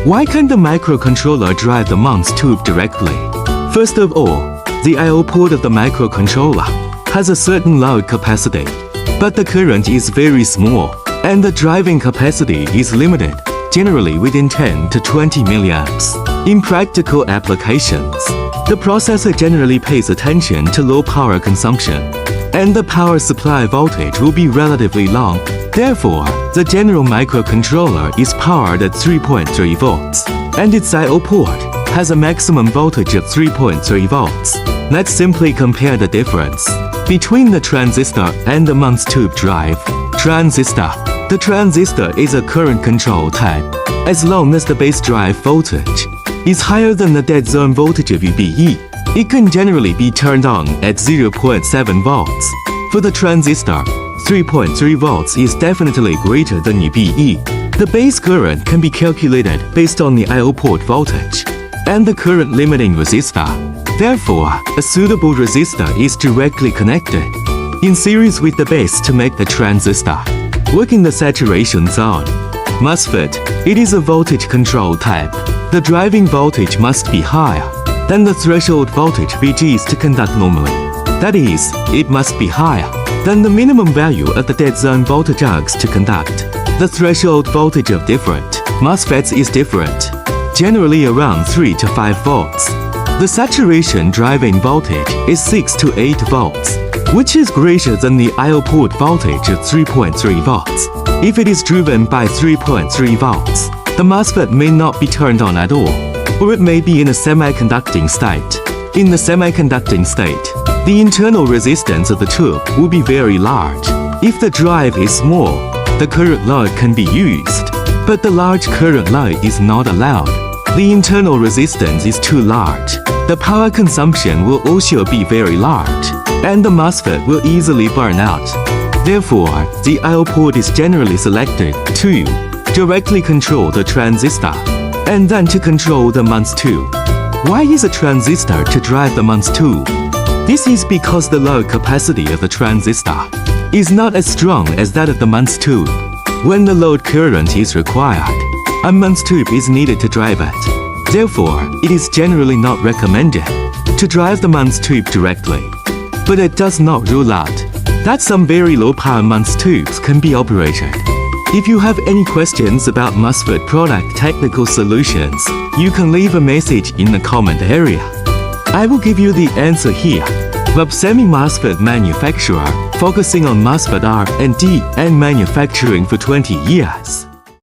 Why can't the microcontroller drive the MEMS tube directly? First of all, the I/O port of the microcontroller has a certain load capacity, but the current is very small, and the driving capacity is limited, generally within 10 to 20 milliamps. In practical applications, the processor generally pays attention to low power consumption, and the power supply voltage will be relatively low. Therefore, the general microcontroller is powered at 3.3 volts, and its I/O port has a maximum voltage of 3.3 volts. Let's simply compare the difference between the transistor and the MEMS tube drive. Transistor. The transistor is a current control type. As long as the base drive voltage is higher than the dead zone voltage of VBe, it can generally be turned on at 0.7 volts. For the transistor, 3.3 volts is definitely greater than VBe. The base current can be calculated based on the I/O port voltage and the current limiting resistor. Therefore, a suitable resistor is directly connected in series with the base to make the transistor work in the saturation zone. MOSFET. It is a voltage control type. The driving voltage must be higher than the threshold voltage which is to conduct normally. That is, it must be higher than the minimum value of the dead zone voltage asked to conduct. The threshold voltage of different MOSFETs is different, generally around 3 to 5 volts. The saturation driving voltage is 6 to 8 volts, which is greater than the I/O port voltage of 3.3 volts. If it is driven by 3.3 volts, the MOSFET may not be turned on at all, or it may be in a semiconducting state. In the semiconducting state, the internal resistance of the tube will be very large. If the drive is small, the current load can be used, but the large current load is not allowed. The internal resistance is too large. The power consumption will also be very large, and the MOSFET will easily burn out. Therefore, the I/O port is generally selected to directly control the transistor, and then to control the MEMS tube. Why is a transistor to drive the MEMS tube? This is because the load capacity of the transistor is not as strong as that of the MEMS tube. When the load current is required, a MEMS tube is needed to drive it. Therefore, it is generally not recommended to drive the MEMS tube directly. But it does not rule out that some very low-power MEMS tubes can be operated. If you have any questions about MOSFET product technical solutions, you can leave a message in the comment area. I will give you the answer here. VBsemi-MOSFET manufacturer focusing on MOSFET R&D and manufacturing for 20 years.